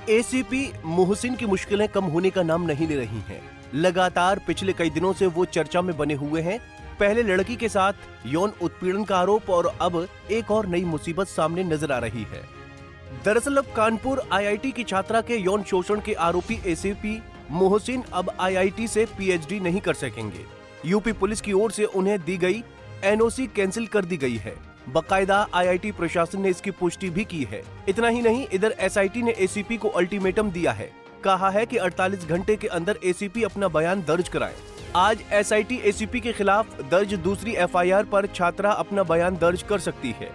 ACP Mohsin की मुश्किलें कम होने का नाम नहीं ले रही हैं। लगातार पिछले कई दिनों से वो चर्चा में बने हुए हैं। पहले लड़की के साथ यौन उत्पीड़न का आरोप और अब एक और नई मुसीबत सामने नजर आ रही है। दरअसल अब कानपुर आईआईटी की छात्रा के यौन शोषण के आरोपी एसीपी मोहसिन अब आईआईटी से पीएचडी नहीं कर सकेंगे। यूपी पुलिस की ओर से उन्हें दी गई एनओसी कैंसिल कर दी गई है। बकायदा आईआईटी प्रशासन ने इसकी पुष्टि भी की है। इतना ही नहीं, इधर एसआईटी ने एसीपी को अल्टीमेटम दिया है। कहा है कि 48 घंटे के अंदर एसीपी अपना बयान दर्ज कराएं। आज एसआईटी एसीपी के खिलाफ दर्ज दूसरी एफआईआर पर छात्रा अपना बयान दर्ज कर सकती है।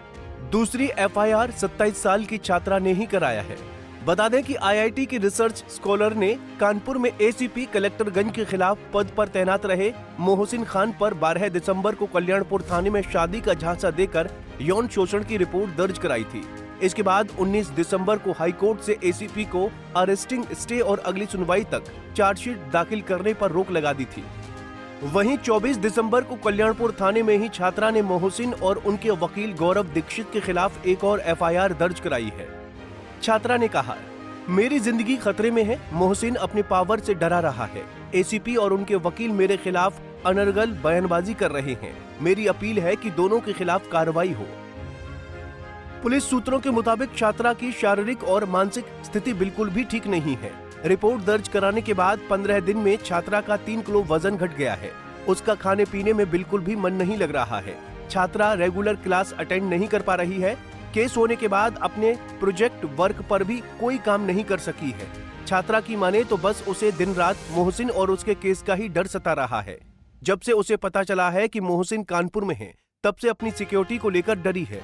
दूसरी एफआईआर 27 साल की छात्रा ने ही कराया है। बता दें कि आईआईटी की रिसर्च स्कॉलर ने कानपुर में एसीपी कलेक्टरगंज के खिलाफ पद पर तैनात रहे मोहसिन खान पर 12 दिसंबर को कल्याणपुर थाने में शादी का झांसा देकर यौन शोषण की रिपोर्ट दर्ज कराई थी। इसके बाद 19 दिसंबर को हाईकोर्ट से एसीपी को अरेस्टिंग स्टे और अगली सुनवाई तक चार्जशीट दाखिल करने पर रोक लगा दी थी। वहीं 24 दिसंबर को कल्याणपुर थाने में ही छात्रा ने मोहसिन और उनके वकील गौरव दीक्षित के खिलाफ एक और एफआईआर दर्ज कराई है। छात्रा ने कहा, मेरी जिंदगी खतरे में है। मोहसिन अपने पावर से डरा रहा है। एसीपी और उनके वकील मेरे खिलाफ अनर्गल बयानबाजी कर रहे हैं। मेरी अपील है कि दोनों के खिलाफ कार्रवाई हो। पुलिस सूत्रों के मुताबिक छात्रा की शारीरिक और मानसिक स्थिति बिल्कुल भी ठीक नहीं है। रिपोर्ट दर्ज कराने के बाद 15 दिन में छात्रा का 3 किलो वजन घट गया है। उसका खाने पीने में बिल्कुल भी मन नहीं लग रहा है। छात्रा रेगुलर क्लास अटेंड नहीं कर पा रही है। केस होने के बाद अपने प्रोजेक्ट वर्क पर भी कोई काम नहीं कर सकी है। छात्रा की माने तो बस उसे दिन रात मोहसिन और उसके केस का ही डर सता रहा है। जब से उसे पता चला है कि मोहसिन कानपुर में है, तब से अपनी सिक्योरिटी को लेकर डरी है।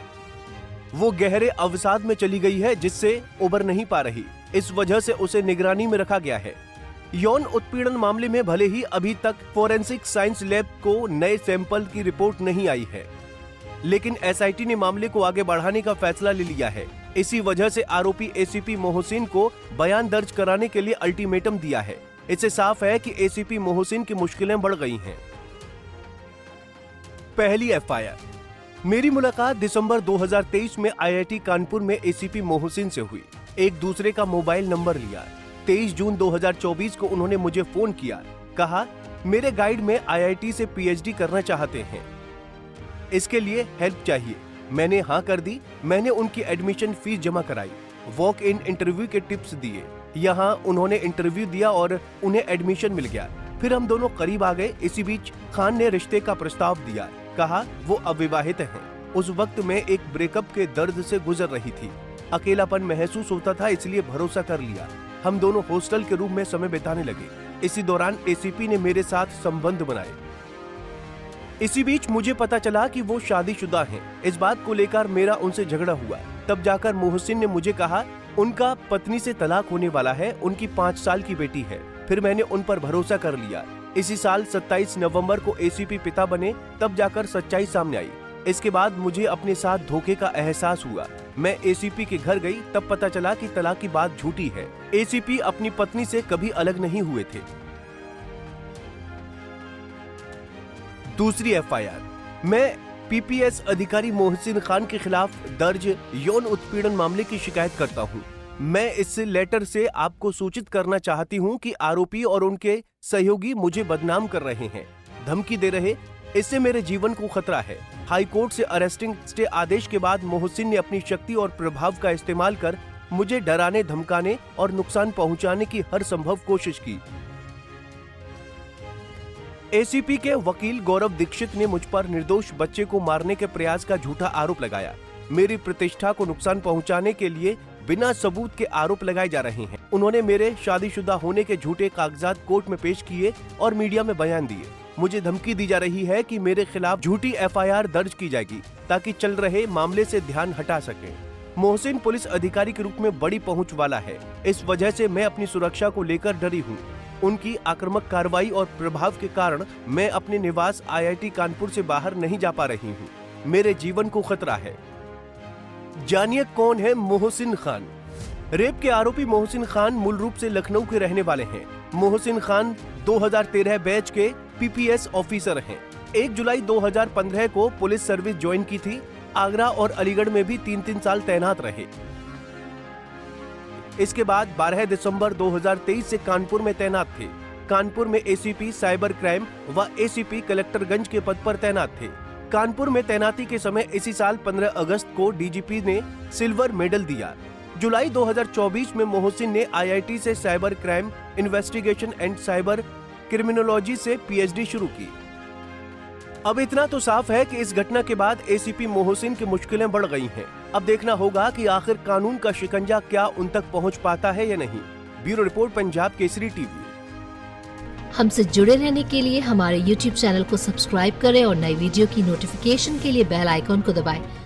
वो गहरे अवसाद में चली गई है, जिससे उबर नहीं पा रही। इस वजह से उसे निगरानी में रखा गया है। यौन उत्पीड़न मामले में भले ही अभी तक फोरेंसिक साइंस लैब को नए सैंपल की रिपोर्ट नहीं आई है, लेकिन एसआईटी ने मामले को आगे बढ़ाने का फैसला ले लिया है। इसी वजह से आरोपी एसीपी मोहसिन को बयान दर्ज कराने के लिए अल्टीमेटम दिया है। इससे साफ है कि एसीपी मोहसिन की मुश्किलें बढ़ गई हैं। पहली एफआईआर। मेरी मुलाकात दिसंबर 2023 में आईआईटी कानपुर में एसीपी मोहसिन से हुई। एक दूसरे का मोबाइल नंबर लिया। 23 जून 2024 को उन्होंने मुझे फोन किया। कहा, मेरे गाइड में आईआईटी से पीएचडी करना चाहते हैं, इसके लिए हेल्प चाहिए। मैंने हाँ कर दी। मैंने उनकी एडमिशन फीस जमा कराई, वॉक इन इंटरव्यू के टिप्स दिए। यहाँ उन्होंने इंटरव्यू दिया और उन्हें एडमिशन मिल गया। फिर हम दोनों करीब आ गए। इसी बीच खान ने रिश्ते का प्रस्ताव दिया। कहा वो अविवाहित हैं। उस वक्त मैं एक ब्रेकअप के दर्द से गुजर रही थी। अकेलापन महसूस होता था, इसलिए भरोसा कर लिया। हम दोनों हॉस्टल के रूम में समय बिताने लगे। इसी दौरान एसीपी ने मेरे साथ संबंध बनाए। इसी बीच मुझे पता चला कि वो शादीशुदा हैं। इस बात को लेकर मेरा उनसे झगड़ा हुआ। तब जाकर मोहसिन ने मुझे कहा उनका पत्नी से तलाक होने वाला है, उनकी 5 साल की बेटी है। फिर मैंने उन पर भरोसा कर लिया। इसी साल 27 नवंबर को एसीपी पिता बने, तब जाकर सच्चाई सामने आई। इसके बाद मुझे अपने साथ धोखे का एहसास हुआ। मैं एसीपी के घर गई, तब पता चला कि तलाक की बात झूठी है। एसीपी अपनी पत्नी से कभी अलग नहीं हुए थे। दूसरी एफआईआर। मैं पीपीएस अधिकारी मोहसिन खान के खिलाफ दर्ज यौन उत्पीड़न मामले की शिकायत करता हूं। मैं इस लेटर से आपको सूचित करना चाहती हूं कि आरोपी और उनके सहयोगी मुझे बदनाम कर रहे हैं, धमकी दे रहे। इससे मेरे जीवन को खतरा है। हाईकोर्ट से अरेस्टिंग स्टे आदेश के बाद मोहसिन ने अपनी शक्ति और प्रभाव का इस्तेमाल कर मुझे डराने, धमकाने और नुकसान पहुंचाने की हर संभव कोशिश की। एसीपी के वकील गौरव दीक्षित ने मुझ पर निर्दोष बच्चे को मारने के प्रयास का झूठा आरोप लगाया। मेरी प्रतिष्ठा को नुकसान पहुंचाने के लिए बिना सबूत के आरोप लगाए जा रहे हैं। उन्होंने मेरे शादीशुदा होने के झूठे कागजात कोर्ट में पेश किए और मीडिया में बयान दिए। मुझे धमकी दी जा रही है कि मेरे खिलाफ झूठी एफआईआर दर्ज की जाएगी, ताकि चल रहे मामले से ध्यान हटा सके। मोहसिन पुलिस अधिकारी के रूप में बड़ी पहुंच वाला है। इस वजह से मैं अपनी सुरक्षा को लेकर डरी हूँ। उनकी आक्रामक कार्रवाई और प्रभाव के कारण मैं अपने निवास आईआईटी कानपुर से बाहर नहीं जा पा रही हूँ। मेरे जीवन को खतरा है। जानिए कौन है मोहसिन खान। रेप के आरोपी मोहसिन खान मूल रूप से लखनऊ के रहने वाले हैं। मोहसिन खान 2013 बैच के पीपीएस ऑफिसर हैं। 1 जुलाई 2015 को पुलिस सर्विस ज्वाइन की थी। आगरा और अलीगढ़ में भी 3-3 साल तैनात रहे। इसके बाद 12 दिसंबर 2023 से कानपुर में तैनात थे। कानपुर में एसीपी साइबर क्राइम व एसीपी कलेक्टरगंज के पद पर तैनात थे। कानपुर में तैनाती के समय इसी साल 15 अगस्त को डीजीपी ने सिल्वर मेडल दिया। जुलाई 2024 में मोहसिन ने आईआईटी से cyber crime investigation and cyber criminology से पीएचडी शुरू की। अब इतना तो साफ है कि इस घटना के बाद एसीपी मोहसिन की मुश्किलें बढ़ गई हैं। अब देखना होगा कि आखिर कानून का शिकंजा क्या उन तक पहुंच पाता है या नहीं। Bureau report, Punjab Kesari TV. हमसे जुड़े रहने के लिए हमारे YouTube चैनल को सब्सक्राइब करें और नई वीडियो की नोटिफिकेशन के लिए बेल आइकॉन को दबाएं।